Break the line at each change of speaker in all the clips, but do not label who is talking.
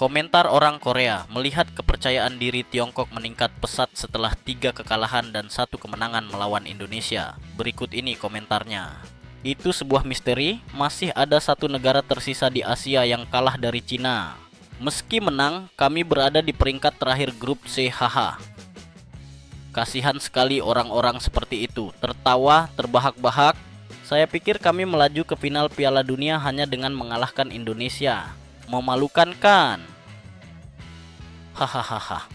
Komentar orang Korea melihat kepercayaan diri Tiongkok meningkat pesat setelah 3 kekalahan dan 1 kemenangan melawan Indonesia. Berikut ini komentarnya. Itu sebuah misteri, masih ada satu negara tersisa di Asia yang kalah dari Cina. Meski menang, kami berada di peringkat terakhir grup C. Haha. Kasihan sekali orang-orang seperti itu, tertawa, terbahak-bahak. Saya pikir kami melaju ke final Piala Dunia hanya dengan mengalahkan Indonesia. Memalukan kan? Hahaha.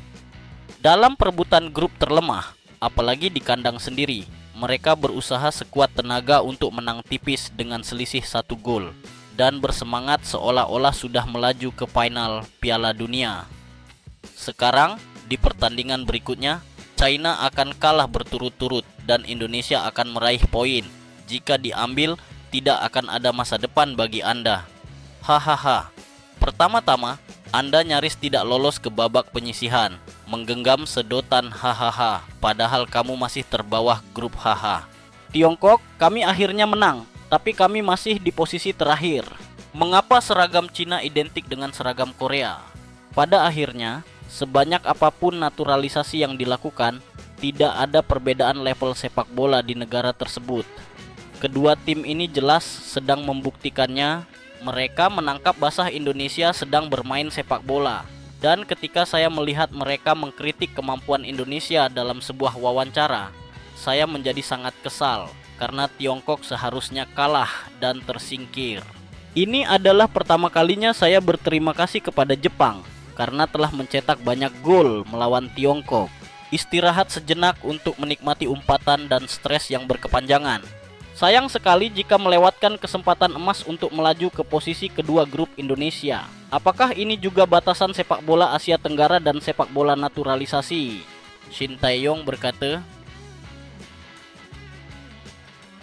Dalam perebutan grup terlemah, apalagi di kandang sendiri, mereka berusaha sekuat tenaga untuk menang tipis dengan selisih 1 gol dan bersemangat seolah-olah sudah melaju ke final Piala Dunia. Sekarang, di pertandingan berikutnya, China akan kalah berturut-turut dan Indonesia akan meraih poin. Jika diambil, tidak akan ada masa depan bagi Anda. Hahaha. Pertama-tama, Anda nyaris tidak lolos ke babak penyisihan, menggenggam sedotan hahaha, padahal kamu masih terbawah grup haha. Tiongkok, kami akhirnya menang, tapi kami masih di posisi terakhir. Mengapa seragam Cina identik dengan seragam Korea? Pada akhirnya, sebanyak apapun naturalisasi yang dilakukan, tidak ada perbedaan level sepak bola di negara tersebut. Kedua tim ini jelas sedang membuktikannya. Mereka menangkap basah Indonesia sedang bermain sepak bola. Dan ketika saya melihat mereka mengkritik kemampuan Indonesia dalam sebuah wawancara, saya menjadi sangat kesal karena Tiongkok seharusnya kalah dan tersingkir. Ini adalah pertama kalinya saya berterima kasih kepada Jepang karena telah mencetak banyak gol melawan Tiongkok. Istirahat sejenak untuk menikmati umpatan dan stres yang berkepanjangan. Sayang sekali jika melewatkan kesempatan emas untuk melaju ke posisi kedua grup Indonesia. Apakah ini juga batasan sepak bola Asia Tenggara dan sepak bola naturalisasi? Shin Tae-yong berkata,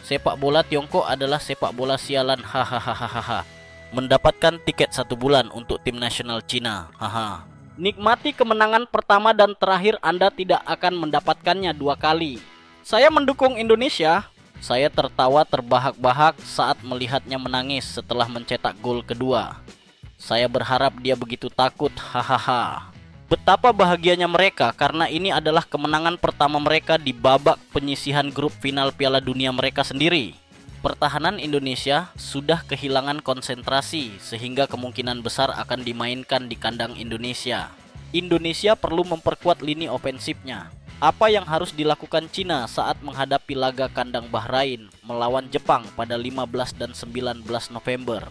sepak bola Tiongkok adalah sepak bola sialan hahaha. Mendapatkan tiket 1 bulan untuk tim nasional Cina. Haha. Nikmati kemenangan pertama dan terakhir, Anda tidak akan mendapatkannya 2 kali. Saya mendukung Indonesia. Saya tertawa terbahak-bahak saat melihatnya menangis setelah mencetak gol kedua. Saya berharap dia begitu takut, hahaha. Betapa bahagianya mereka karena ini adalah kemenangan pertama mereka di babak penyisihan grup final Piala Dunia mereka sendiri. Pertahanan Indonesia sudah kehilangan konsentrasi sehingga kemungkinan besar akan dimainkan di kandang Indonesia. Indonesia perlu memperkuat lini ofensifnya. Apa yang harus dilakukan Cina saat menghadapi laga kandang Bahrain melawan Jepang pada 15 dan 19 November?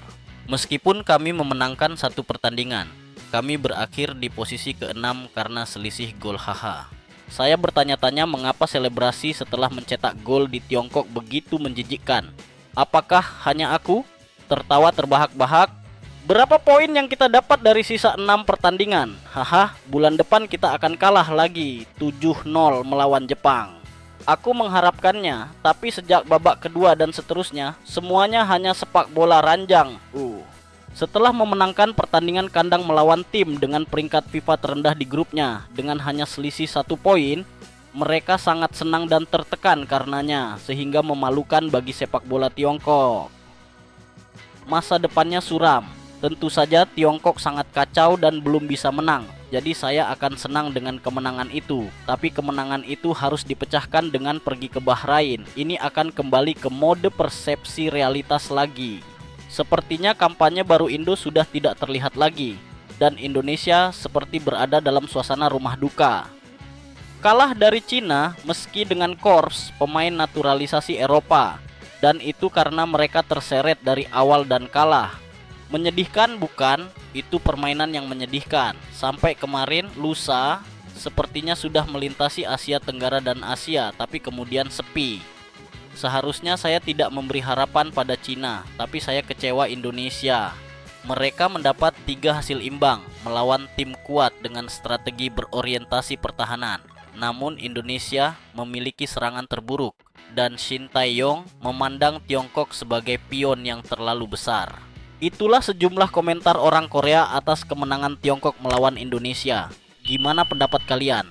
Meskipun kami memenangkan 1 pertandingan, kami berakhir di posisi ke-6 karena selisih gol haha. Saya bertanya-tanya mengapa selebrasi setelah mencetak gol di Tiongkok begitu menjijikkan. Apakah hanya aku? Tertawa terbahak-bahak. Berapa poin yang kita dapat dari sisa 6 pertandingan? Haha, bulan depan kita akan kalah lagi 7-0 melawan Jepang. Aku mengharapkannya, tapi sejak babak kedua dan seterusnya, semuanya hanya sepak bola ranjang. Setelah memenangkan pertandingan kandang melawan tim dengan peringkat FIFA terendah di grupnya dengan hanya selisih 1 poin, mereka sangat senang dan tertekan karenanya, sehingga memalukan bagi sepak bola Tiongkok. Masa depannya suram. Tentu saja Tiongkok sangat kacau dan belum bisa menang. Jadi saya akan senang dengan kemenangan itu. Tapi kemenangan itu harus dipecahkan dengan pergi ke Bahrain. Ini akan kembali ke mode persepsi realitas lagi. Sepertinya kampanye baru Indo sudah tidak terlihat lagi. Dan Indonesia seperti berada dalam suasana rumah duka. Kalah dari Cina meski dengan korps pemain naturalisasi Eropa. Dan itu karena mereka terseret dari awal dan kalah. Menyedihkan bukan? Itu permainan yang menyedihkan. Sampai kemarin lusa sepertinya sudah melintasi Asia Tenggara dan Asia, tapi kemudian sepi. Seharusnya saya tidak memberi harapan pada Cina, tapi saya kecewa Indonesia. Mereka mendapat 3 hasil imbang melawan tim kuat dengan strategi berorientasi pertahanan. Namun Indonesia memiliki serangan terburuk dan Shin Tae-yong memandang Tiongkok sebagai pion yang terlalu besar. Itulah sejumlah komentar orang Korea atas kemenangan Tiongkok melawan Indonesia. Gimana pendapat kalian?